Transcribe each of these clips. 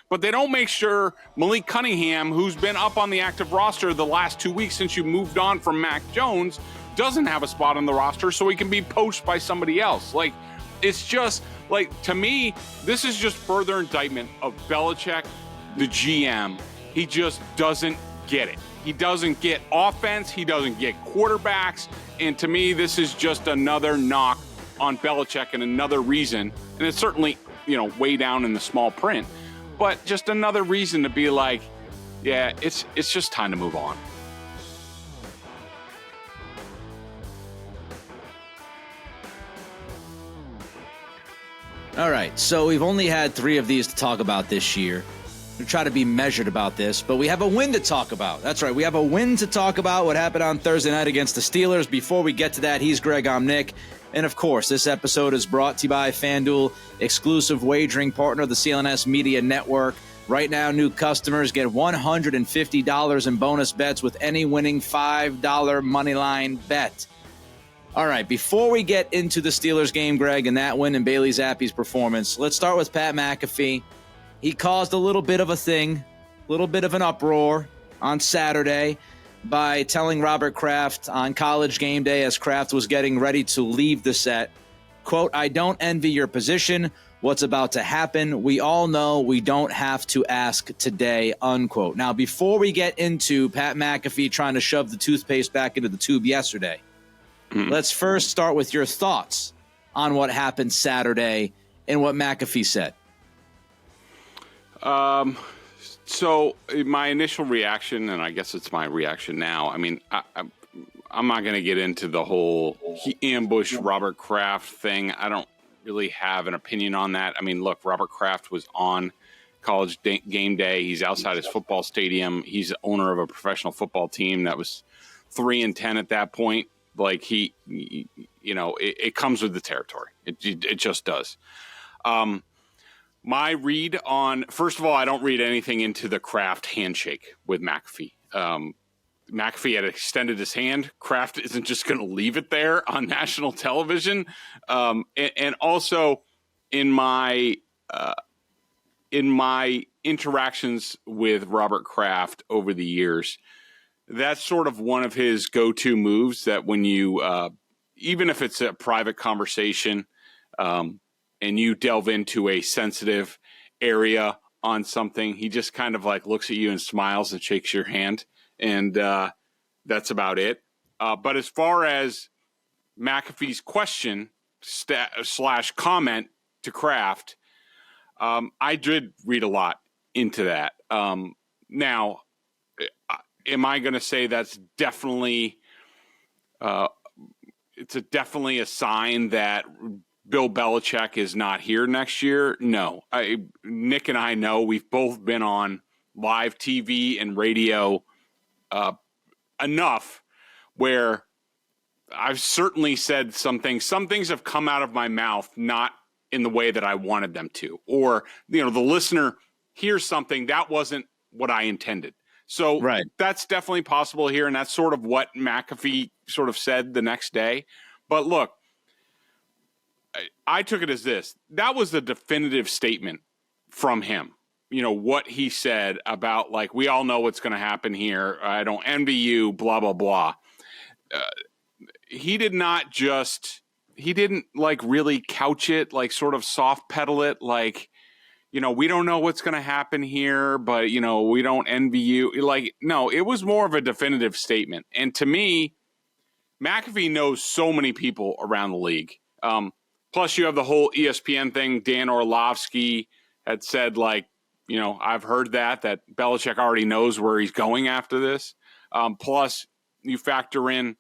but they don't make sure Malik Cunningham, who's been up on the active roster the last 2 weeks since you moved on from Mac Jones, doesn't have a spot on the roster so he can be poached by somebody else. Like, it's just, like, to me, this is just further indictment of Belichick, the GM. He just doesn't get it. He doesn't get offense. He doesn't get quarterbacks. And to me, this is just another knock on Belichick and another reason. And it's certainly, way down in the small print, but just another reason to be like, yeah, it's just time to move on. All right, so we've only had 3 of these to talk about this year. We'll try to be measured about this, but we have a win to talk about. That's right, we have a win to talk about, what happened on Thursday night against the Steelers. Before we get to that, he's Greg, I'm Nick. And of course, this episode is brought to you by FanDuel, exclusive wagering partner of the CLNS Media Network. Right now, new customers get $150 in bonus bets with any winning $5 moneyline bet. All right, before we get into the Steelers game, Greg, and that win and Bailey Zappe's performance, let's start with Pat McAfee. He caused a little bit of a thing, a little bit of an uproar on Saturday by telling Robert Kraft on College game day as Kraft was getting ready to leave the set, quote, "I don't envy your position. What's about to happen, we all know we don't have to ask today," unquote. Now, before we get into Pat McAfee trying to shove the toothpaste back into the tube yesterday, let's first start with your thoughts on what happened Saturday and what McAfee said. So my initial reaction, and I guess it's my reaction now, I mean, I'm not going to get into the whole he ambushed Robert Kraft thing. I don't really have an opinion on that. I mean, look, Robert Kraft was on College game day. He's outside his football stadium. He's the owner of a professional football team that was 3-10 at that point. Like it comes with the territory. It just does. My read on, first of all, I don't read anything into the Kraft handshake with McAfee. McAfee had extended his hand. Kraft isn't just going to leave it there on national television. And also in my interactions with Robert Kraft over the years, that's sort of one of his go-to moves that when you, even if it's a private conversation, and you delve into a sensitive area on something, he just kind of like looks at you and smiles and shakes your hand. And that's about it. But as far as McAfee's question / comment to Kraft, I did read a lot into that. Now, am I going to say that's definitely definitely a sign that Bill Belichick is not here next year? No. Nick and I know we've both been on live TV and radio enough where I've certainly said some things. Some things have come out of my mouth not in the way that I wanted them to. Or, the listener hears something that wasn't what I intended. So right. That's definitely possible here, and that's sort of what McAfee sort of said the next day. But look, I took it as this. That was a definitive statement from him. What he said about, like, we all know what's going to happen here. I don't envy you, blah, blah, blah. He didn't like really couch it, like sort of soft pedal it. Like, we don't know what's going to happen here, but, we don't envy you. Like, no, it was more of a definitive statement. And to me, McAfee knows so many people around the league. Plus, you have the whole ESPN thing. Dan Orlovsky had said, like, I've heard that Belichick already knows where he's going after this. Plus, you factor in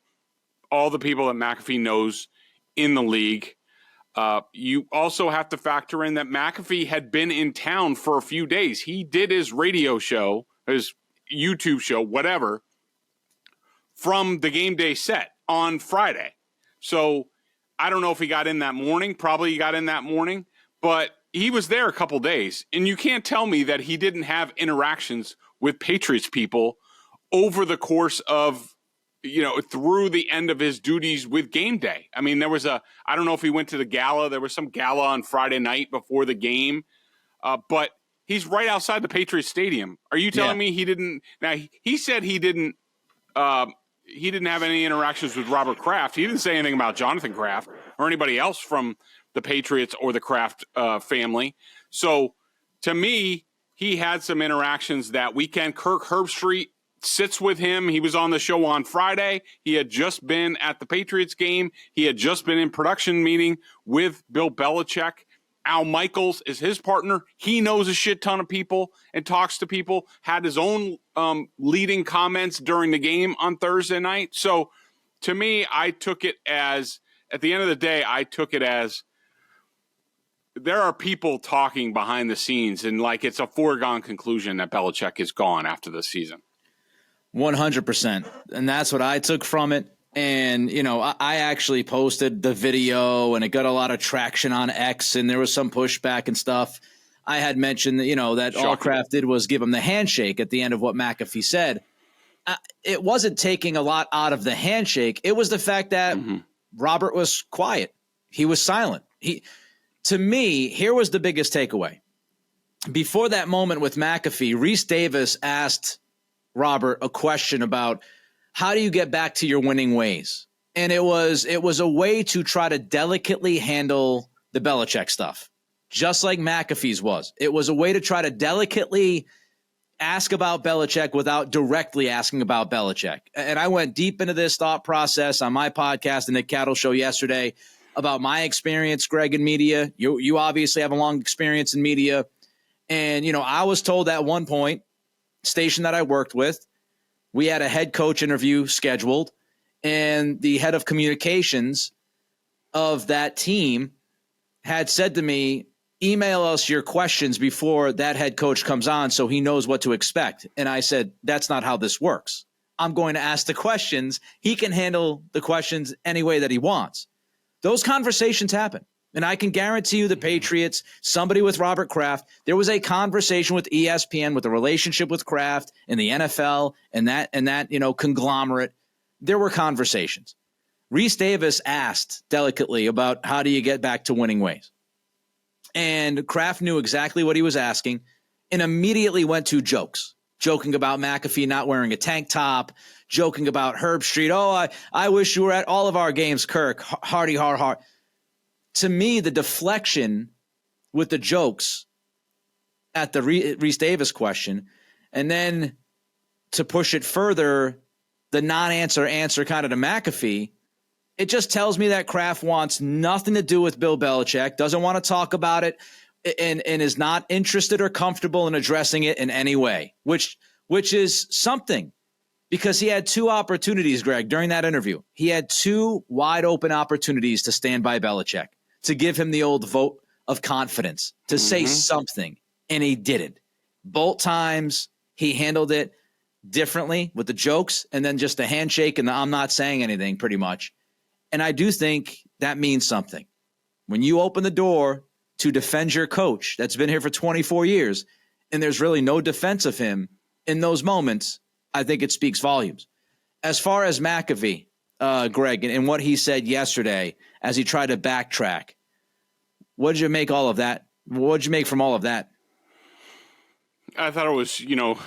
all the people that McAfee knows in the league. You also have to factor in that McAfee had been in town for a few days. He did his radio show, his YouTube show, whatever, from the game day set on Friday. So I don't know if he got in that morning. Probably he got in that morning. But he was there a couple days. And you can't tell me that he didn't have interactions with Patriots people over the course of, through the end of his duties with game day. I mean, I don't know if he went to the gala. There was some gala on Friday night before the game. But He's right outside the Patriots Stadium. Are you telling me he didn't? Now, he said he didn't have any interactions with Robert Kraft. He didn't say anything about Jonathan Kraft or anybody else from the Patriots or the Kraft family. So, to me, he had some interactions that weekend. Kirk Herbstreit sits with him. He was on the show on Friday. He had just been at the Patriots game. He had just been in production meeting with Bill Belichick. Al Michaels is his partner. He knows a shit ton of people and talks to people, had his own leading comments during the game on Thursday night. So to me, I took it as, at the end of the day, I took it as there are people talking behind the scenes, and like it's a foregone conclusion that Belichick is gone after the season. 100%. And that's what I took from it. And, you know, I actually posted the video and it got a lot of traction on X and there was some pushback and stuff. I had mentioned that, you know, that all Kraft did was give him the handshake at the end of what McAfee said. It wasn't taking a lot out of the handshake. It was the fact that Robert was quiet. He was silent. To me, here was the biggest takeaway. Before that moment with McAfee, Reese Davis asked Robert a question about how do you get back to your winning ways? And it was a way to try to delicately handle the Belichick stuff, just like McAfee's was. It was a way to try to delicately ask about Belichick without directly asking about Belichick. And I went deep into this thought process on my podcast, the Nick Cattle Show, yesterday about my experience, Greg, in media. You obviously have a long experience in media. And, you know, I was told at one point, station that I worked with, we had a head coach interview scheduled, and the head of communications of that team had said to me, email us your questions before that head coach comes on so he knows what to expect. And I said, that's not how this works. I'm going to ask the questions. He can handle the questions any way that he wants. Those conversations happen. And I can guarantee you the Patriots, somebody with Robert Kraft, there was a conversation with ESPN with the relationship with Kraft and the NFL and that, you know, conglomerate. There were conversations. Reese Davis asked delicately about how do you get back to winning ways? And Kraft knew exactly what he was asking and immediately went to joking about McAfee not wearing a tank top, joking about Herbstreit. Oh, I wish you were at all of our games, Kirk. Hardy, hard. To me, the deflection with the jokes at the Reese Davis question, and then to push it further, the non-answer kind of to McAfee, it just tells me that Kraft wants nothing to do with Bill Belichick, doesn't want to talk about it, and is not interested or comfortable in addressing it in any way, which is something. Because he had two opportunities, Greg, during that interview. He had two wide open opportunities to stand by Belichick, to give him the old vote of confidence, to say something, and he didn't. Both times he handled it differently with the jokes and then just the handshake and the I'm not saying anything pretty much. And I do think that means something. When you open the door to defend your coach that's been here for 24 years and there's really no defense of him in those moments, I think it speaks volumes. As far as McAfee, Greg, and what he said yesterday as he tried to backtrack, what did you make all of that? What did you make from all of that? I thought it was, you know,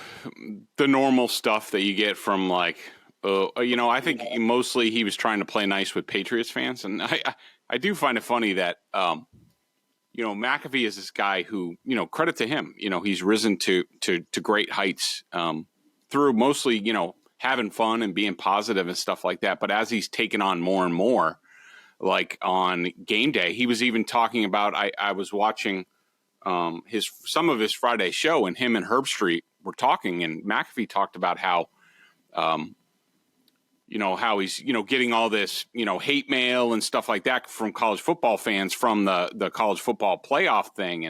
the normal stuff that you get from like, you know, I think mostly he was trying to play nice with Patriots fans. And I do find it funny that, you know, McAfee is this guy who, you know, credit to him, you know, he's risen to great heights through mostly, you know, having fun and being positive and stuff like that. But as he's taken on more and more, like on game day, he was even talking about, I was watching some of his Friday show, and him and Herbstreit were talking, and McAfee talked about how, you know, how he's, you know, getting all this, you know, hate mail and stuff like that from college football fans from the college football playoff thing.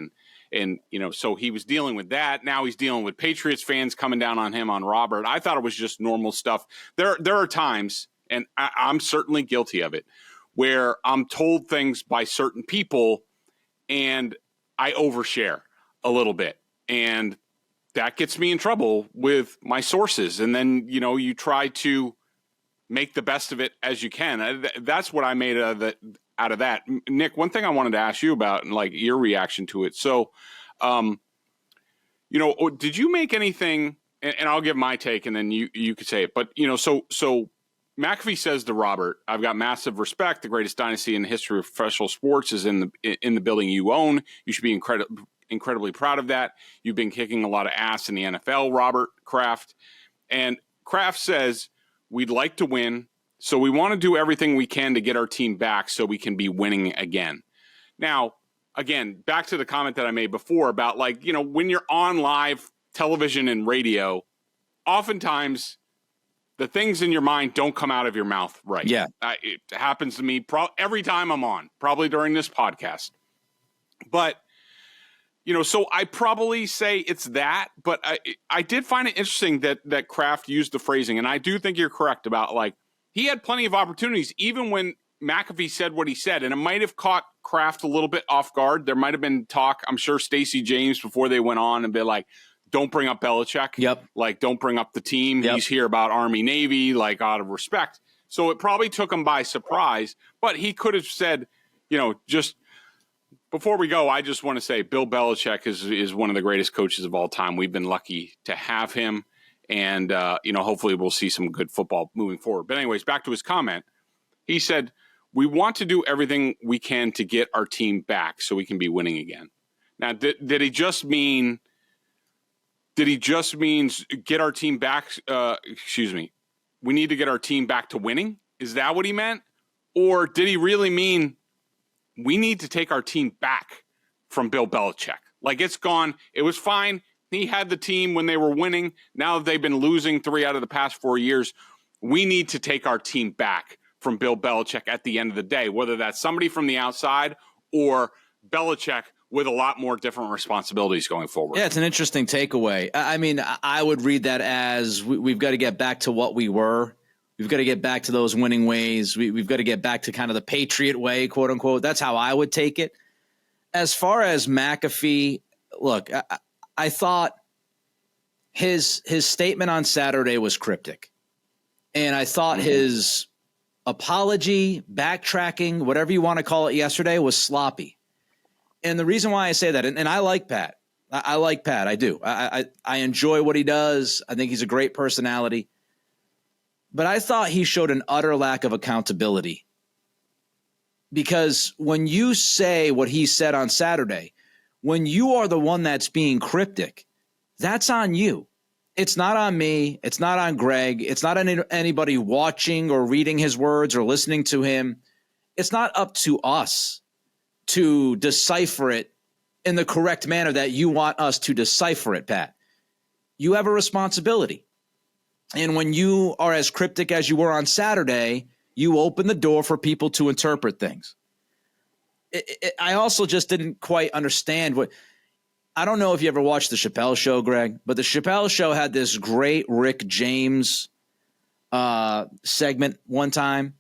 And, you know, so he was dealing with that. Now he's dealing with Patriots fans coming down on him, on Robert. I thought it was just normal stuff. There are times, and I'm certainly guilty of it, where I'm told things by certain people and I overshare a little bit. And that gets me in trouble with my sources. And then, you know, you try to make the best of it as you can. That's what I made out of that. Nick, one thing I wanted to ask you about, and like your reaction to it. So did you make anything, and I'll give my take and then you could say it, but, so McAfee says to Robert, I've got massive respect. The greatest dynasty in the history of professional sports is in the building you own. You should be incredibly proud of that. You've been kicking a lot of ass in the NFL, Robert Kraft. And Kraft says, we'd like to win, so we want to do everything we can to get our team back so we can be winning again. Now, again, back to the comment that I made before about, when you're on live television and radio, oftentimes the things in your mind don't come out of your mouth right. Yeah. It happens to me every time I'm on, probably during this podcast. But, so I probably say it's that, but I did find it interesting that Kraft used the phrasing, and I do think you're correct about, he had plenty of opportunities, even when McAfee said what he said, and it might have caught Kraft a little bit off guard. There might have been talk, I'm sure Stacey James, before they went on and be like, don't bring up Belichick. Yep. Don't bring up the team. Yep. He's here about Army, Navy, out of respect. So it probably took him by surprise, but he could have said, just before we go, I just want to say Bill Belichick is one of the greatest coaches of all time. We've been lucky to have him, and, hopefully we'll see some good football moving forward. But anyways, back to his comment. He said, we want to do everything we can to get our team back so we can be winning again. Now, did he just mean get our team back? We need to get our team back to winning. Is that what he meant? Or did he really mean we need to take our team back from Bill Belichick? It's gone. It was fine. He had the team when they were winning. Now they've been losing 3 out of the past 4 years. We need to take our team back from Bill Belichick at the end of the day, whether that's somebody from the outside or Belichick with a lot more different responsibilities going forward. Yeah, it's an interesting takeaway. I mean, I would read that as we've got to get back to what we were. We've got to get back to those winning ways. We've got to get back to kind of the Patriot way, quote unquote. That's how I would take it. As far as McAfee, look, I thought his statement on Saturday was cryptic. And I thought his apology, backtracking, whatever you want to call it yesterday, was sloppy. And the reason why I say that, and I like Pat. I like Pat. I do. I enjoy what he does. I think he's a great personality. But I thought he showed an utter lack of accountability. Because when you say what he said on Saturday, when you are the one that's being cryptic, that's on you. It's not on me. It's not on Greg. It's not on anybody watching or reading his words or listening to him. It's not up to us to decipher it in the correct manner that you want us to decipher it, Pat. You have a responsibility. And when you are as cryptic as you were on Saturday, you open the door for people to interpret things. I also just didn't quite understand what – I don't know if you ever watched the Chappelle Show, Greg, but the Chappelle Show had this great Rick James segment one time.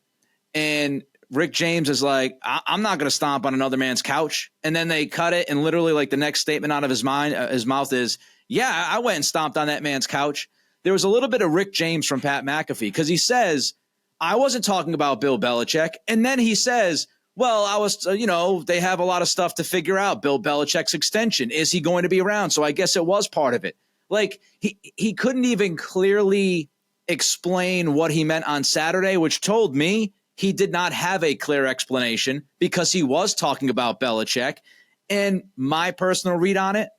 And Rick James is like, I'm not going to stomp on another man's couch. And then they cut it, and literally the next statement out of his mouth is, yeah, I went and stomped on that man's couch. There was a little bit of Rick James from Pat McAfee because he says, I wasn't talking about Bill Belichick. And then he says, well, I was, they have a lot of stuff to figure out. Bill Belichick's extension. Is he going to be around? So I guess it was part of it. He couldn't even clearly explain what he meant on Saturday, which told me he did not have a clear explanation because he was talking about Belichick. And my personal read on it,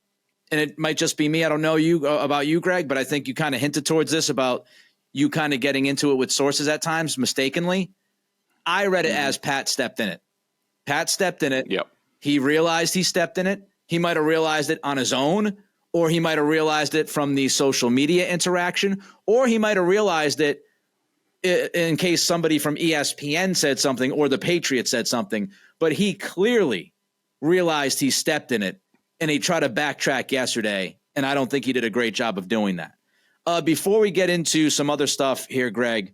and it might just be me, I don't know about you, Greg, but I think you kind of hinted towards this about you kind of getting into it with sources at times mistakenly. I read it as Pat stepped in it. Pat stepped in it. Yep. He realized he stepped in it. He might have realized it on his own, or he might have realized it from the social media interaction, or he might have realized it in case somebody from ESPN said something or the Patriots said something. But he clearly realized he stepped in it, and he tried to backtrack yesterday, and I don't think he did a great job of doing that. Before we get into some other stuff here, Greg,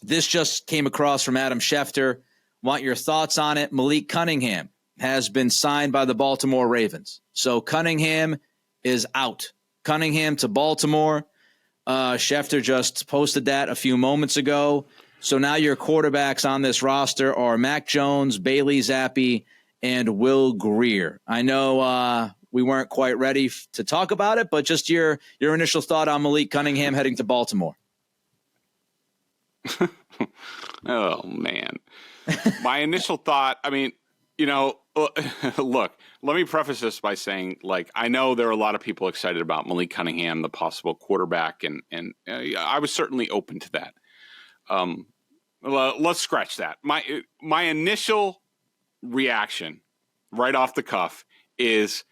this just came across from Adam Schefter. Want your thoughts on it? Malik Cunningham has been signed by the Baltimore Ravens. So Cunningham is out. Cunningham to Baltimore. Schefter just posted that a few moments ago. So now your quarterbacks on this roster are Mac Jones, Bailey Zappe, and Will Grier. I know we weren't quite ready to talk about it, but just your initial thought on Malik Cunningham heading to Baltimore. Oh, man. My initial thought, I mean, look, let me preface this by saying, like, I know there are a lot of people excited about Malik Cunningham, the possible quarterback, and I was certainly open to that. Let's scratch that. My initial reaction right off the cuff is,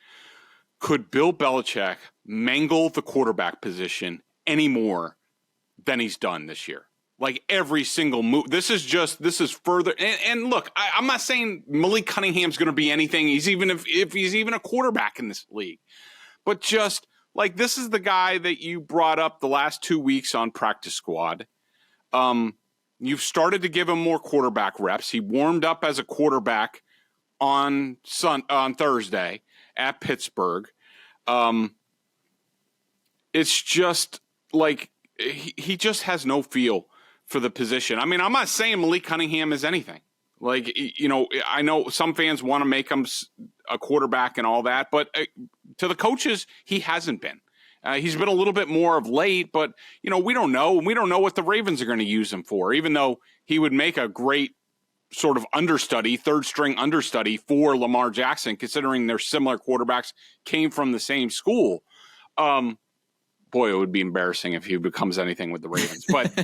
could Bill Belichick mangle the quarterback position any more than he's done this year? Like every single move. This is further. And look, I'm not saying Malik Cunningham's going to be anything. He's even if he's even a quarterback in this league, but just like, this is the guy that you brought up the last 2 weeks on practice squad. You've started to give him more quarterback reps. He warmed up as a quarterback on Thursday at Pittsburgh. It's just like he just has no feel for the position. I mean, I'm not saying Malik Cunningham is anything. Like, I know some fans want to make him a quarterback and all that, but to the coaches, he hasn't been. He's been a little bit more of late, but, we don't know. We don't know what the Ravens are going to use him for, even though he would make a great sort of understudy, third-string understudy for Lamar Jackson, considering their similar quarterbacks came from the same school. Boy, it would be embarrassing if he becomes anything with the Ravens. But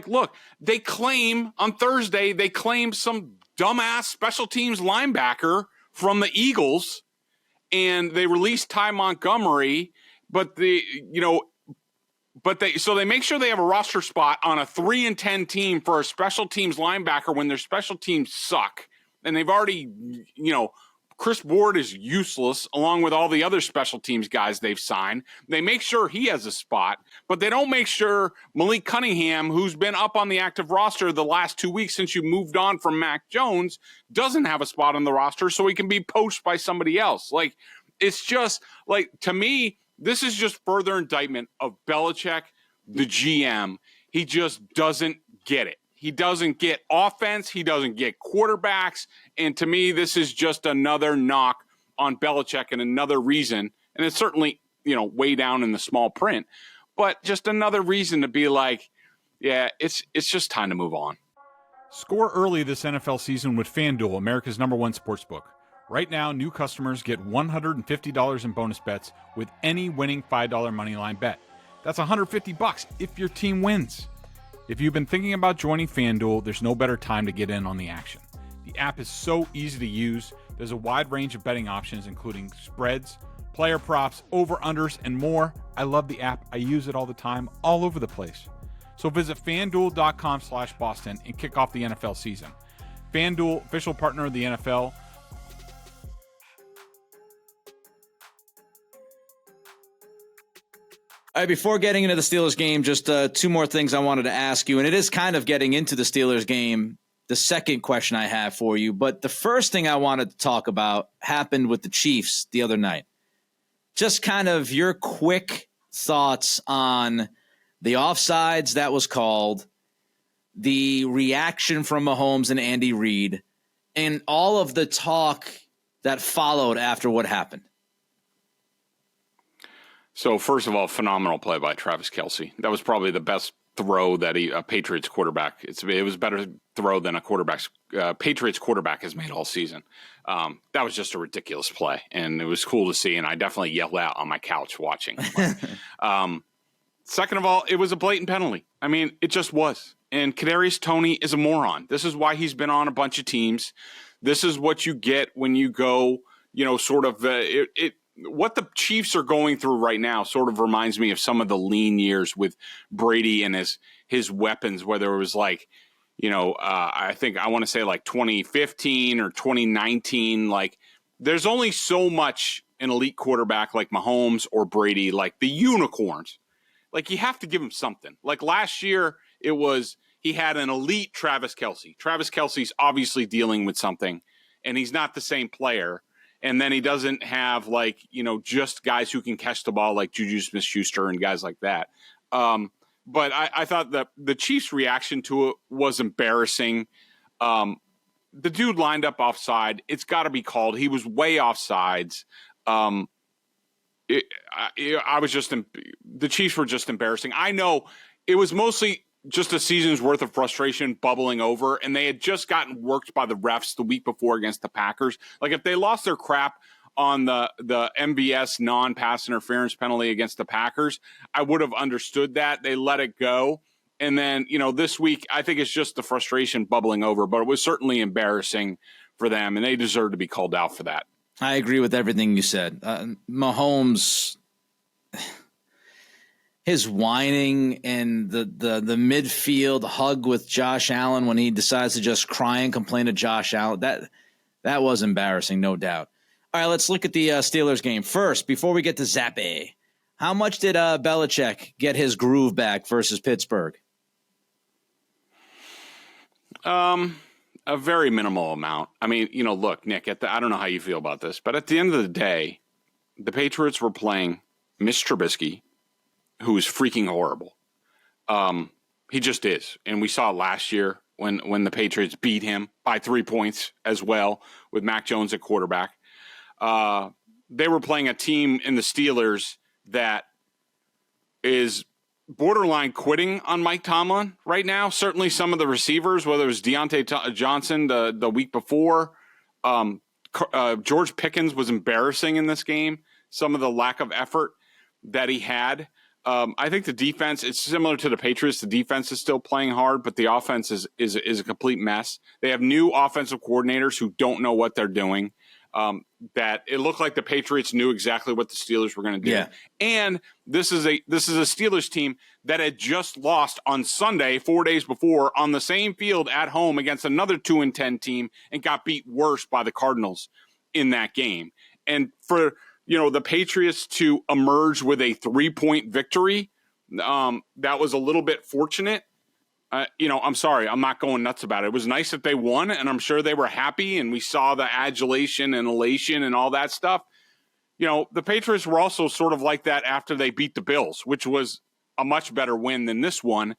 look, they claim on Thursday, some dumbass special teams linebacker from the Eagles, and they released Ty Montgomery, so they make sure they have a roster spot on a 3-10 team for a special teams linebacker when their special teams suck. And they've already, Chris Ward is useless along with all the other special teams guys they've signed. They make sure he has a spot, but they don't make sure Malik Cunningham, who's been up on the active roster the last 2 weeks since you moved on from Mac Jones, doesn't have a spot on the roster so he can be poached by somebody else. Like, it's just like, to me, this is just further indictment of Belichick, the GM. He just doesn't get it. He doesn't get offense. He doesn't get quarterbacks. And to me, this is just another knock on Belichick and another reason. And it's certainly, way down in the small print, but just another reason to be like, yeah, it's just time to move on. Score early this NFL season with FanDuel, America's #1 sportsbook. Right now, new customers get $150 in bonus bets with any winning $5 moneyline bet. That's $150 if your team wins. If you've been thinking about joining FanDuel, there's no better time to get in on the action. The app is so easy to use. There's a wide range of betting options, including spreads, player props, over-unders, and more. I love the app. I use it all the time, all over the place. So visit FanDuel.com/Boston and kick off the NFL season. FanDuel, official partner of the NFL. All right, before getting into the Steelers game, just two more things I wanted to ask you, and it is kind of getting into the Steelers game, the second question I have for you. But the first thing I wanted to talk about happened with the Chiefs the other night. Just kind of your quick thoughts on the offsides that was called, the reaction from Mahomes and Andy Reid, and all of the talk that followed after what happened. So first of all, phenomenal play by Travis Kelce. That was probably the best throw that a Patriots quarterback. It was a better throw than a Patriots quarterback has made all season. That was just a ridiculous play, and it was cool to see. And I definitely yelled out on my couch watching. Second of all, it was a blatant penalty. I mean, it just was. And Kadarius Toney is a moron. This is why he's been on a bunch of teams. This is what you get when you go, what the Chiefs are going through right now sort of reminds me of some of the lean years with Brady and his weapons, whether it was like, I think I want to say like 2015 or 2019. Like, there's only so much an elite quarterback like Mahomes or Brady, like the unicorns. Like, you have to give him something. Like last year, he had an elite Travis Kelce. Travis Kelce's obviously dealing with something, and he's not the same player. And then he doesn't have just guys who can catch the ball like Juju Smith-Schuster and guys like that. But I thought that the Chiefs' reaction to it was embarrassing. the dude lined up offside. It's got to be called. He was way offsides. I was just the Chiefs were just embarrassing. I know it was mostly just a season's worth of frustration bubbling over, and they had just gotten worked by the refs the week before against the Packers. Like, if they lost their crap on the MVS non-pass interference penalty against the Packers, I would have understood that. They let it go. And then, this week, I think it's just the frustration bubbling over, but it was certainly embarrassing for them, and they deserve to be called out for that. I agree with everything you said. Mahomes, his whining and the midfield hug with Josh Allen when he decides to just cry and complain to Josh Allen, that was embarrassing, no doubt. All right, let's look at the Steelers game. First, before we get to Zappe, how much did Belichick get his groove back versus Pittsburgh? A very minimal amount. I mean, look, Nick, I don't know how you feel about this, but at the end of the day, the Patriots were playing Mitch Trubisky, who is freaking horrible. He just is. And we saw it last year when the Patriots beat him by 3 points as well with Mac Jones at quarterback. They were playing a team in the Steelers that is borderline quitting on Mike Tomlin right now. Certainly some of the receivers, whether it was Deontay Johnson the week before, George Pickens was embarrassing in this game. Some of the lack of effort that he had. I think the defense, it's similar to the Patriots. The defense is still playing hard, but the offense is a complete mess. They have new offensive coordinators who don't know what they're doing. That it looked like the Patriots knew exactly what the Steelers were going to do. Yeah. And this is a Steelers team that had just lost on Sunday, 4 days before, on the same field at home against another 2-10 team and got beat worse by the Cardinals in that game. And for the Patriots to emerge with a 3-point victory, that was a little bit fortunate. I'm sorry, I'm not going nuts about it. It was nice that they won, and I'm sure they were happy, and we saw the adulation and elation and all that stuff. The Patriots were also sort of like that after they beat the Bills, which was a much better win than this one.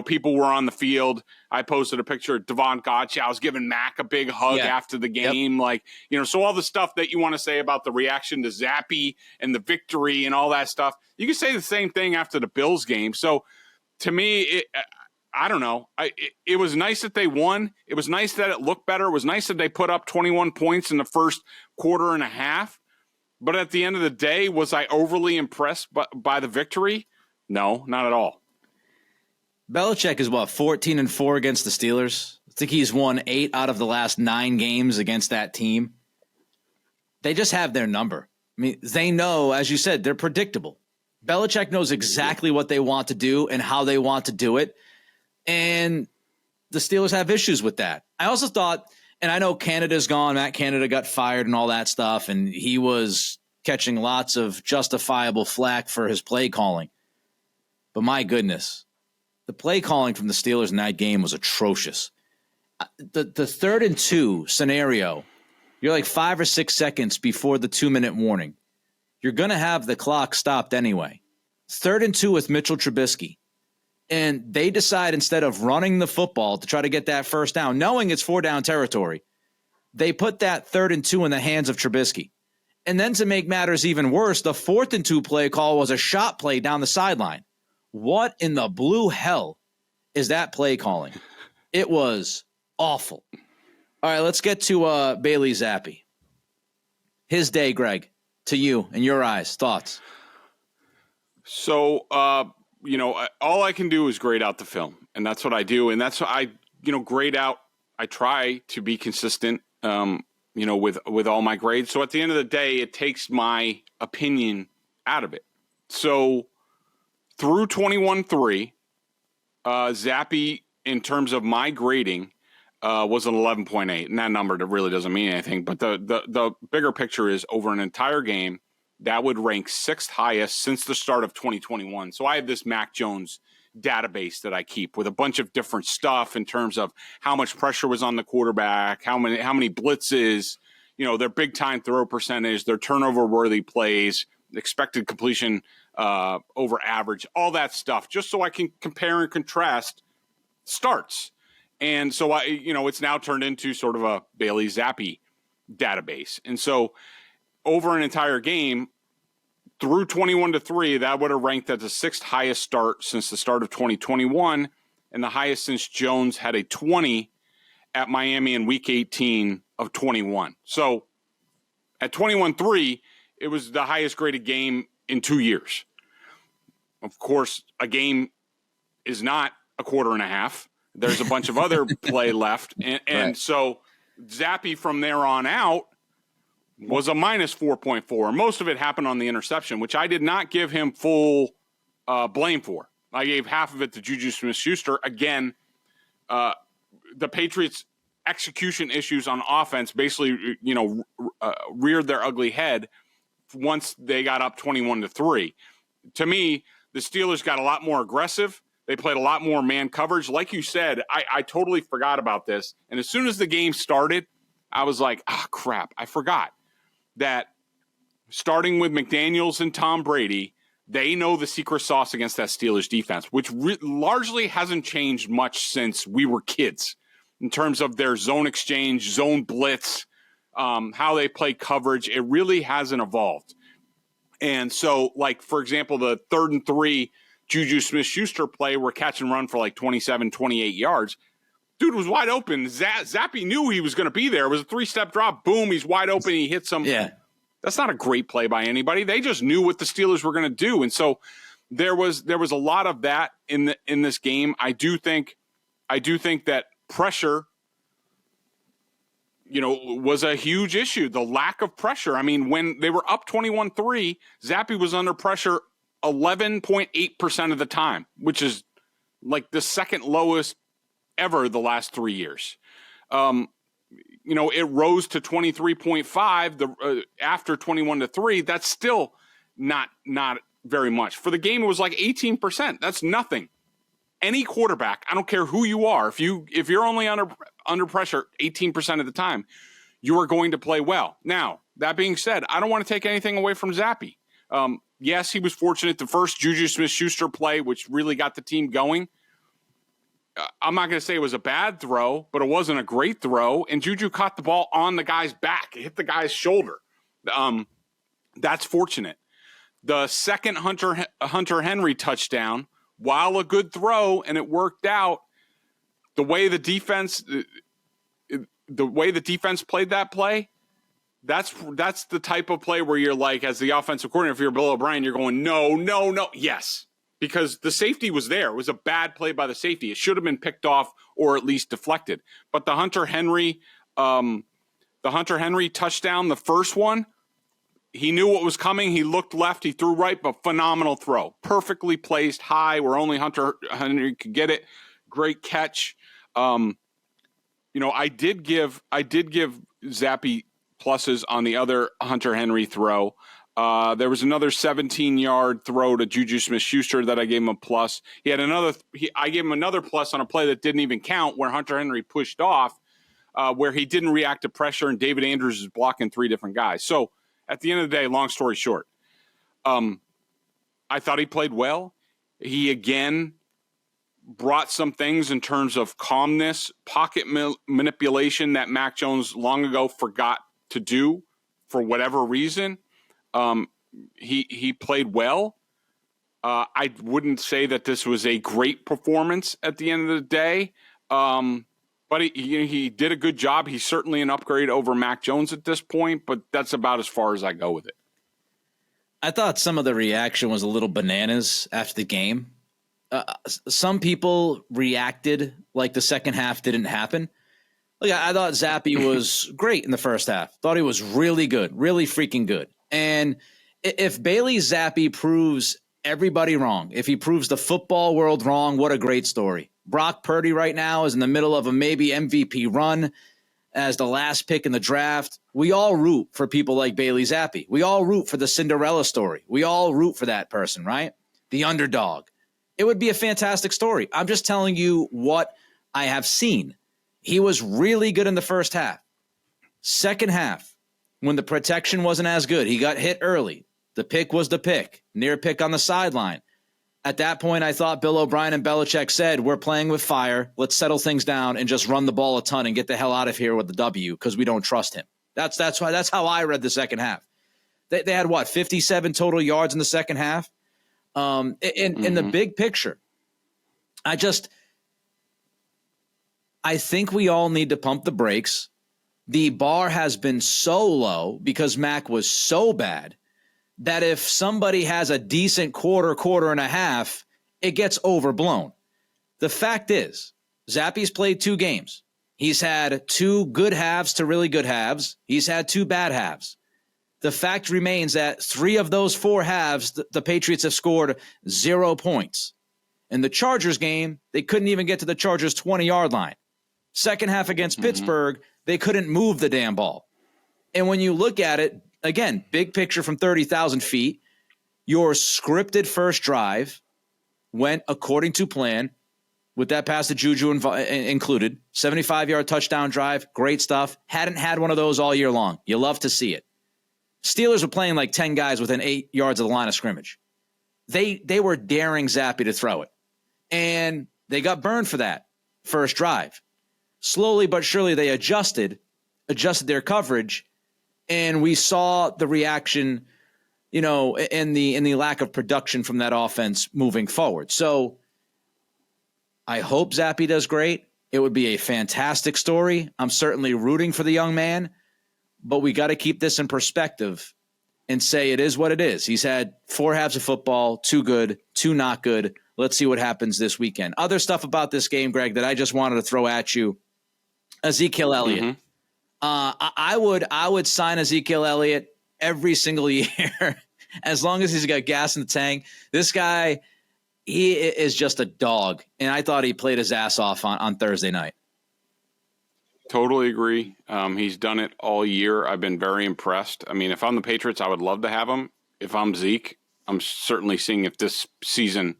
People were on the field. I posted a picture of Devon Godchau's giving Mac a big hug after the game. Yep. So all the stuff that you want to say about the reaction to Zappe and the victory and all that stuff, you can say the same thing after the Bills game. So to me, I don't know. It was nice that they won. It was nice that it looked better. It was nice that they put up 21 points in the first quarter and a half. But at the end of the day, was I overly impressed by the victory? No, not at all. Belichick is 14-4 against the Steelers. I think he's won 8 out of the last 9 games against that team. They just have their number. I mean, they know, as you said, they're predictable. Belichick knows exactly what they want to do and how they want to do it. And the Steelers have issues with that. I also thought, and I know Canada's gone, Matt Canada got fired and all that stuff, and he was catching lots of justifiable flack for his play calling. But my goodness, the play calling from the Steelers in that game was atrocious. The 3rd and 2 scenario, you're like 5 or 6 seconds before the 2-minute warning. You're going to have the clock stopped anyway. 3rd and 2 with Mitchell Trubisky. And they decide, instead of running the football to try to get that first down, knowing it's 4-down territory, they put that 3rd and 2 in the hands of Trubisky. And then to make matters even worse, the 4th and 2 play call was a shot play down the sideline. What in the blue hell is that play calling? It was awful. All right, let's get to Bailey Zappe. His day, Greg, to you, in your eyes, thoughts? So, all I can do is grade out the film, and that's what I do. And that's what I, grade out. I try to be consistent, with all my grades. So at the end of the day, it takes my opinion out of it. So through 21-3, Zappe, in terms of my grading, was an 11.8. And that number that really doesn't mean anything. But the bigger picture is over an entire game, that would rank 6th highest since the start of 2021. So I have this Mac Jones database that I keep with a bunch of different stuff in terms of how much pressure was on the quarterback, how many blitzes, their big time throw percentage, their turnover worthy plays, expected completion over average, all that stuff, just so I can compare and contrast starts. And so it's now turned into sort of a Bailey Zappe database. And so over an entire game through 21-3, that would have ranked as the sixth highest start since the start of 2021 and the highest since Jones had a 20 at Miami in week 18 of 21. So at 21-3, it was the highest graded game in 2 years. Of course, a game is not a quarter and a half. There's a bunch of other play left. And right. So Zappe from there on out was a minus 4.4. Most of it happened on the interception, which I did not give him full blame for. I gave half of it to Juju Smith-Schuster. Again, the Patriots' execution issues on offense basically, reared their ugly head once they got up 21-3. To me, the Steelers got a lot more aggressive. They played a lot more man coverage. Like you said, I totally forgot about this. And as soon as the game started, I was like, crap, I forgot that starting with McDaniels and Tom Brady, they know the secret sauce against that Steelers defense, which largely hasn't changed much since we were kids in terms of their zone exchange, zone blitz, how they play coverage. It really hasn't evolved. And so, like, for example, the 3rd and 3 Juju Smith-Schuster play where catch and run for like 27, 28 yards. Dude was wide open. Zappe knew he was going to be there. It was a 3-step drop. Boom, he's wide open. He hits him. Yeah. That's not a great play by anybody. They just knew what the Steelers were going to do. And so there was a lot of that in this game. I do think that pressure, was a huge issue. The lack of pressure. I mean, when they were up 21-3, Zappe was under pressure 11.8% of the time, which is like the second lowest ever the last 3 years. It rose to 23.5 after 21-3. That's still not very much. For the game, it was like 18%. That's nothing. Any quarterback, I don't care who you are, if you're only under pressure 18% of the time, you are going to play well. Now, that being said, I don't want to take anything away from Zappe. Yes, he was fortunate. The first Juju Smith-Schuster play, which really got the team going, I'm not going to say it was a bad throw, but it wasn't a great throw. And Juju caught the ball on the guy's back. It hit the guy's shoulder. That's fortunate. The second Hunter Henry touchdown, while a good throw and it worked out, the way the defense played that play, that's the type of play where you're like, as the offensive coordinator, if you're Bill O'Brien, you're going, no, yes. Because the safety was there. It was a bad play by the safety. It should have been picked off or at least deflected. But the Hunter Henry touchdown, the first one, he knew what was coming. He looked left. He threw right, but phenomenal throw. Perfectly placed, high, where only Hunter Henry could get it. Great catch. I did give Zappe pluses on the other Hunter Henry throw. There was another 17-yard throw to Juju Smith-Schuster that I gave him a plus. I gave him another plus on a play that didn't even count, where Hunter Henry pushed off, where he didn't react to pressure, and David Andrews is blocking 3 different guys. So at the end of the day, long story short, I thought he played well. He again brought some things in terms of calmness, pocket manipulation that Mac Jones long ago forgot to do for whatever reason. He played well. I wouldn't say that this was a great performance at the end of the day, but he did a good job. He's certainly an upgrade over Mac Jones at this point, but that's about as far as I go with it. I thought some of the reaction was a little bananas after the game. Some people reacted like the second half didn't happen. Look, I thought Zappe was great in the first half. Thought he was really good, really freaking good. And if Bailey Zappe proves everybody wrong, if he proves the football world wrong, what a great story. Brock Purdy right now is in the middle of a maybe MVP run as the last pick in the draft. We all root for people like Bailey Zappe. We all root for the Cinderella story. We all root for that person, right? The underdog. It would be a fantastic story. I'm just telling you what I have seen. He was really good in the first half. Second half, when the protection wasn't as good, he got hit early. The pick was the pick, near pick on the sideline. At that point, I thought Bill O'Brien and Belichick said, we're playing with fire. Let's settle things down and just run the ball a ton and get the hell out of here with the W because we don't trust him. That's how I read the second half. They had, 57 total yards in the second half? In the big picture, I think we all need to pump the brakes. The bar has been so low because Mac was so bad that if somebody has a decent quarter and a half, it gets overblown. The fact is, Zappe's played 2 games. He's had 2 good halves to really good halves. He's had 2 bad halves. The fact remains that 3 of those 4 halves, the Patriots have scored 0 points. In the Chargers game, they couldn't even get to the Chargers' 20-yard line. Second half against Pittsburgh, they couldn't move the damn ball. And when you look at it, again, big picture from 30,000 feet, your scripted first drive went according to plan with that pass to Juju included. 75-yard touchdown drive, great stuff. Hadn't had one of those all year long. You love to see it. Steelers were playing like 10 guys within 8 yards of the line of scrimmage. They were daring Zappe to throw it. And they got burned for that first drive. Slowly but surely they adjusted their coverage, and we saw the reaction, in the lack of production from that offense moving forward. So I hope Zappe does great. It would be a fantastic story. I'm certainly rooting for the young man, but we got to keep this in perspective and say it is what it is. He's had 4 halves of football, 2 good, 2 not good. Let's see what happens this weekend. Other stuff about this game, Greg, that I just wanted to throw at you. Ezekiel Elliott. I would sign Ezekiel Elliott every single year as long as he's got gas in the tank. This guy, he is just a dog, and I thought he played his ass off on Thursday night. Totally agree. He's done it all year. I've been very impressed. I mean, if I'm the Patriots, I would love to have him. If I'm Zeke, I'm certainly seeing if this season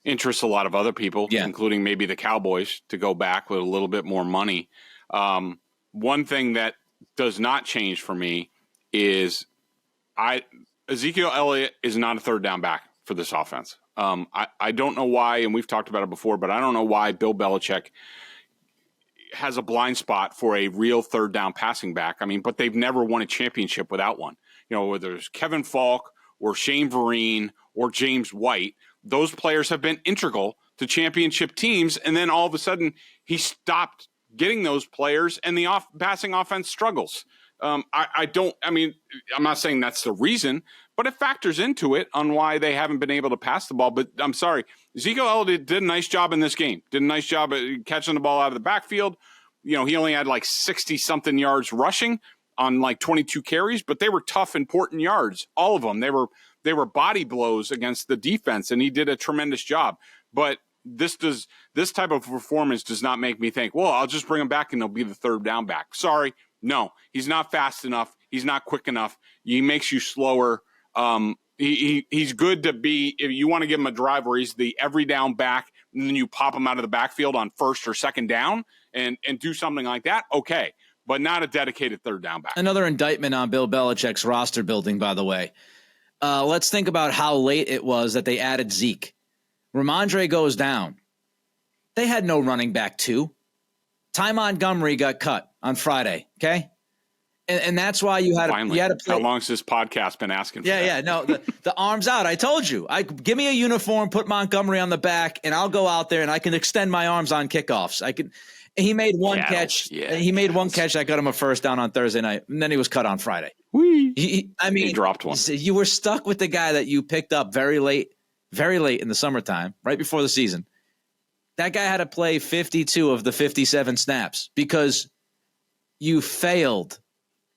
interests a lot of other people, including maybe the Cowboys, to go back with a little bit more money. One thing that does not change for me is Ezekiel Elliott is not a third down back for this offense. I don't know why, and we've talked about it before, but I don't know why Bill Belichick has a blind spot for a real third down passing back. I mean, but they've never won a championship without one. Whether it's Kevin Falk or Shane Vereen or James White, those players have been integral to championship teams, and then all of a sudden he stopped getting those players, and the passing offense struggles. I'm not saying that's the reason, but it factors into it on why they haven't been able to pass the ball. But I'm sorry, Ezekiel Elliott did a nice job in this game. Did a nice job at catching the ball out of the backfield. He only had like 60-something yards rushing on like 22 carries, but they were tough, important yards, all of them. They were body blows against the defense, and he did a tremendous job. But this type of performance does not make me think, well, I'll just bring him back and he'll be the third down back. Sorry. No, he's not fast enough. He's not quick enough. He makes you slower. He's good to be, if you want to give him a drive where he's the every down back and then you pop him out of the backfield on first or second down and do something like that. Okay. But not a dedicated third down back. Another indictment on Bill Belichick's roster building, by the way. Let's think about how late it was that they added Zeke. Ramondre goes down. They had no running back 2. Ty Montgomery got cut on Friday, okay? And that's why you had to play. How long has this podcast been asking for that? Yeah, no, the arms out. I told you. Give me a uniform, put Montgomery on the back, and I'll go out there and I can extend my arms on kickoffs. He made one catch. He made one catch that got him a first down on Thursday night, and then he was cut on Friday. He dropped one. You were stuck with the guy that you picked up very late in the summertime, right before the season. That guy had to play 52 of the 57 snaps because you failed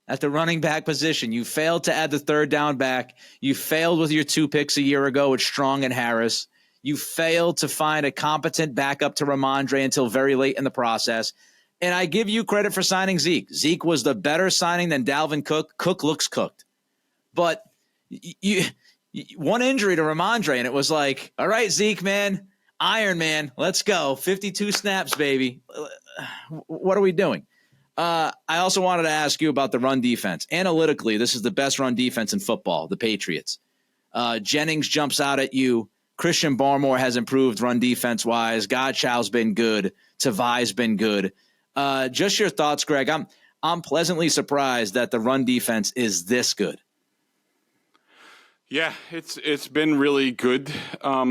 at the running back position. You failed to add the third down back. You failed with your 2 picks a year ago with Strong and Harris. You failed to find a competent backup to Ramondre until very late in the process. And I give you credit for signing Zeke. Zeke was the better signing than Dalvin Cook. Cook looks cooked. But one injury to Ramondre, and it was like, all right, Zeke, man, Iron Man, let's go. 52 snaps, baby. What are we doing? I also wanted to ask you about the run defense. Analytically, this is the best run defense in football, the Patriots. Jennings jumps out at you. Christian Barmore has improved run defense-wise. Godchau's been good. Tavai's been good. Just your thoughts, Greg. I'm pleasantly surprised that the run defense is this good. Yeah, it's been really good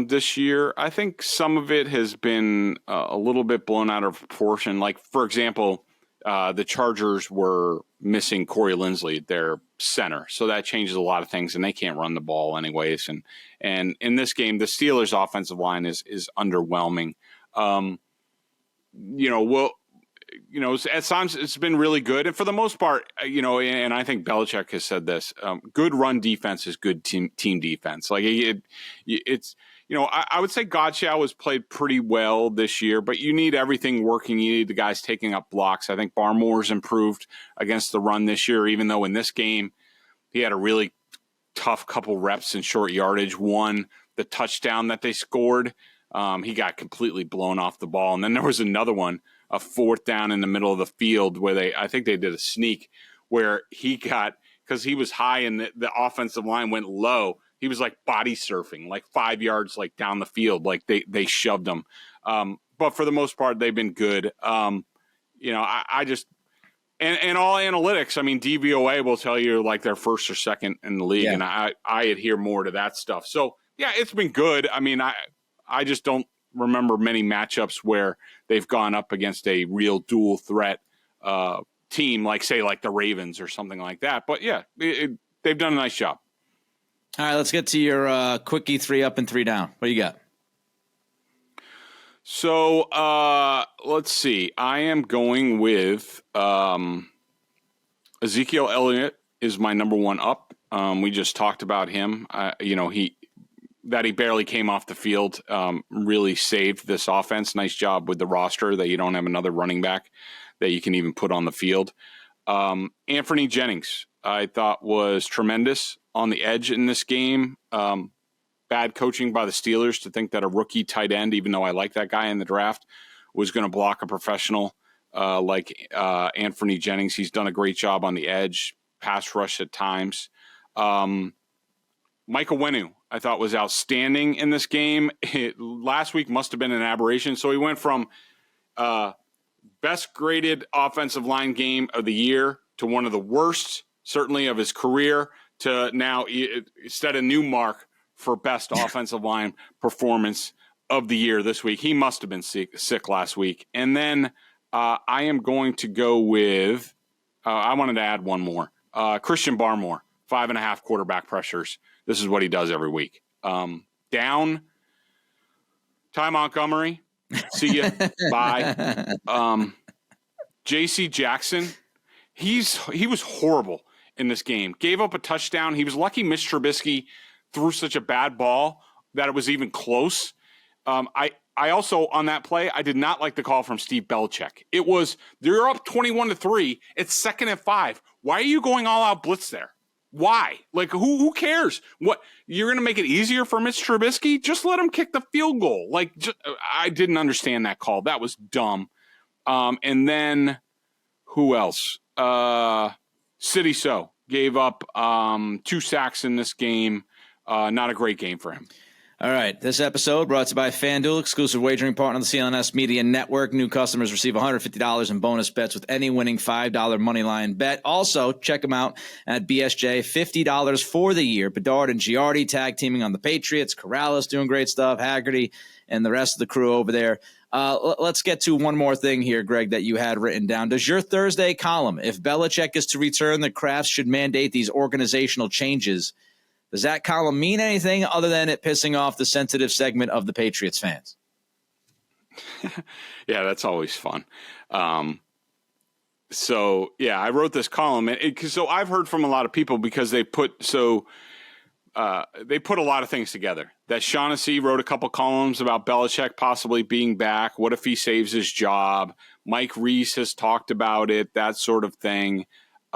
this year. I think some of it has been a little bit blown out of proportion. Like, for example, the Chargers were missing Corey Linsley, their center, so that changes a lot of things, and they can't run the ball anyways. And in this game, the Steelers' offensive line is underwhelming. At times it's been really good, and for the most part, and I think Belichick has said this: good run defense is good team defense. Like it's. I would say Godchau has played pretty well this year, but you need everything working. You need the guys taking up blocks. I think Barmore's improved against the run this year, even though in this game he had a really tough couple reps in short yardage. One, the touchdown that they scored, he got completely blown off the ball. And then there was another one, a fourth down in the middle of the field where I think they did a sneak where he got, because he was high and the offensive line went low. He was like body surfing, like 5 yards, like down the field, like they shoved him. But for the most part, they've been good. I just, and all analytics, I mean, DVOA will tell you like they're first or second in the league. Yeah. And I adhere more to that stuff. So yeah, it's been good. I mean, I just don't remember many matchups where they've gone up against a real dual threat team, like say like the Ravens or something like that. But yeah, they've done a nice job. All right, let's get to your quickie 3 up and 3 down. What do you got? So let's see. I am going with Ezekiel Elliott is my number 1 up. We just talked about him. He barely came off the field really saved this offense. Nice job with the roster that you don't have another running back that you can even put on the field. Anthony Jennings, I thought, was tremendous on the edge in this game. Bad coaching by the Steelers to think that a rookie tight end, even though I like that guy in the draft, was going to block a professional like Anthony Jennings. He's done a great job on the edge, pass rush at times. Michael Wenu, I thought, was outstanding in this game. Last week must have been an aberration. So he went from best graded offensive line game of the year to one of the worst, certainly of his career, to now set a new mark for best offensive line performance of the year this week. He must have been sick last week. And then I am going to go with, I wanted to add one more, Christian Barmore, 5.5 quarterback pressures. This is what he does every week. Down, Ty Montgomery, see ya, bye. J.C. Jackson, he was horrible in this game. Gave up a touchdown. He was lucky Mitch Trubisky threw such a bad ball that it was even close. I also, on that play, I did not like the call from Steve Belichick. It was, they're up 21-3. It's 2nd and 5. Why are you going all out blitz there? Why? Like, who cares? What, you're going to make it easier for Mitch Trubisky? Just let him kick the field goal. Like, I didn't understand that call. That was dumb. And then who else? City So gave up 2 sacks in this game. Not a great game for him. All right. This episode brought to you by FanDuel, exclusive wagering partner of the CLNS Media Network. New customers receive $150 in bonus bets with any winning $5 moneyline bet. Also, check them out at BSJ. $50 for the year. Bedard and Giardi tag teaming on the Patriots. Corrales doing great stuff. Haggerty and the rest of the crew over there. Let's get to one more thing here, Greg, that you had written down. Does your Thursday column, if Belichick is to return, the Krafts should mandate these organizational changes, does that column mean anything other than it pissing off the sensitive segment of the Patriots fans? Yeah, that's always fun. So, yeah, I wrote this column. So I've heard from a lot of people because they put a lot of things together. That Shaughnessy wrote a couple columns about Belichick possibly being back. What if he saves his job? Mike Reese has talked about it, that sort of thing.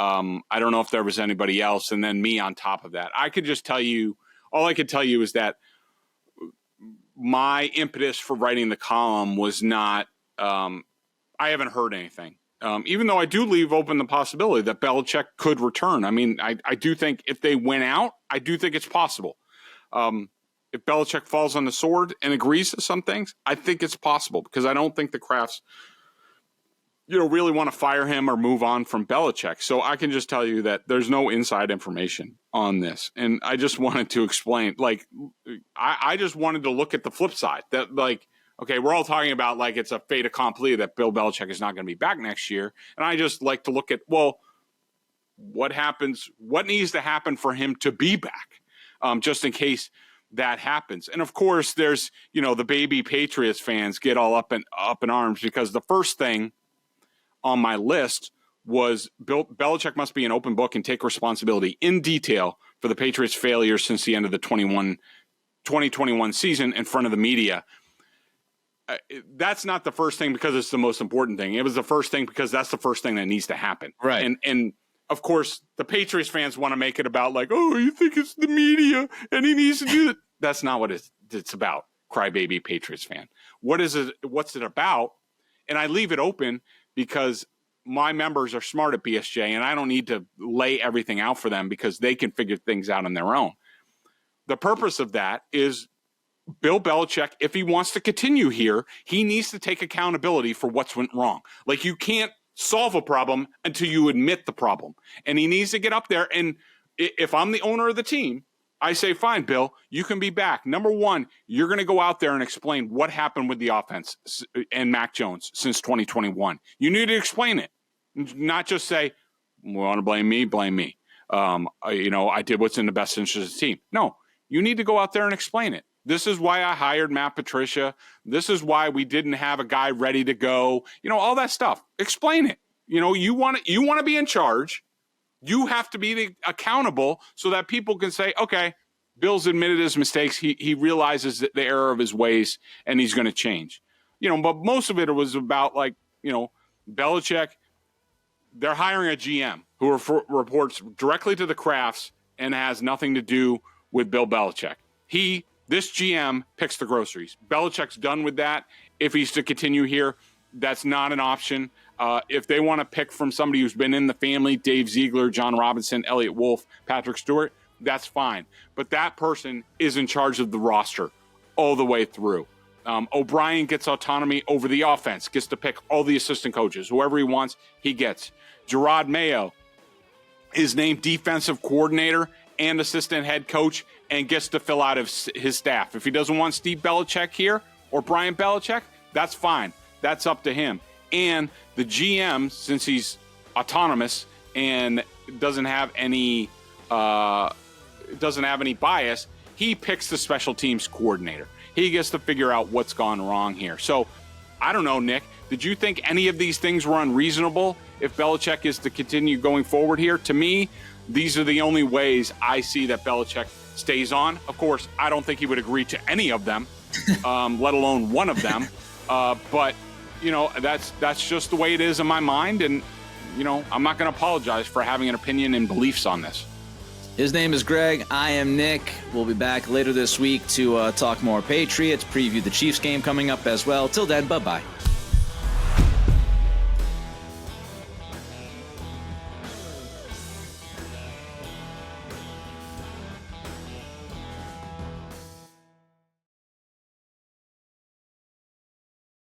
I don't know if there was anybody else. And then me on top of that. I could just tell you, all I could tell you is that my impetus for writing the column was not, I haven't heard anything. Even though I do leave open the possibility that Belichick could return. I mean, I do think if they went out, I do think it's possible. if Belichick falls on the sword and agrees to some things, I think it's possible because I don't think the Krafts, really want to fire him or move on from Belichick. So I can just tell you that there's no inside information on this. And I just wanted to explain, I just wanted to look at the flip side that okay, we're all talking about it's a fait accompli that Bill Belichick is not going to be back next year. And I just like to look at, what needs to happen for him to be back, just in case that happens. And of course, there's, the baby Patriots fans get all up in arms because the first thing on my list was Belichick must be an open book and take responsibility in detail for the Patriots' failures since the end of the 2021 season in front of the media. That's not the first thing because it's the most important thing. It was the first thing because that's the first thing that needs to happen. Right. And of course, the Patriots fans want to make it about you think it's the media and he needs to do that. That's not what it's about, crybaby Patriots fan. What's it about? And I leave it open because my members are smart at BSJ and I don't need to lay everything out for them because they can figure things out on their own. The purpose of that is Bill Belichick, if he wants to continue here, he needs to take accountability for what's went wrong. You can't solve a problem until you admit the problem. And he needs to get up there. And if I'm the owner of the team, I say, fine, Bill, you can be back. Number one, you're going to go out there and explain what happened with the offense and Mac Jones since 2021. You need to explain it, not just say, want to blame me, blame me. I did what's in the best interest of the team. No, you need to go out there and explain it. This is why I hired Matt Patricia. This is why we didn't have a guy ready to go. All that stuff. Explain it. You want to be in charge. You have to be accountable so that people can say, okay, Bill's admitted his mistakes. He realizes the error of his ways and he's going to change. But most of it was about Belichick. They're hiring a GM who reports directly to the Krafts and has nothing to do with Bill Belichick. This GM picks the groceries. Belichick's done with that. If he's to continue here, that's not an option. If they want to pick from somebody who's been in the family, Dave Ziegler, John Robinson, Elliott Wolf, Patrick Stewart, that's fine. But that person is in charge of the roster all the way through. O'Brien gets autonomy over the offense, gets to pick all the assistant coaches. Whoever he wants, he gets. Gerard Mayo is named defensive coordinator and assistant head coach and gets to fill out his staff. If he doesn't want Steve Belichick here or Brian Belichick, that's fine. That's up to him. And the GM, since he's autonomous and doesn't have any bias, he picks the special teams coordinator. He gets to figure out what's gone wrong here. So I don't know, Nick, did you think any of these things were unreasonable if Belichick is to continue going forward here? To me, these are the only ways I see that Belichick stays on. Of course, I don't think he would agree to any of them, let alone one of them. But that's just the way it is in my mind. And, I'm not going to apologize for having an opinion and beliefs on this. His name is Greg. I am Nick. We'll be back later this week to talk more Patriots, preview the Chiefs game coming up as well. Till then, bye-bye.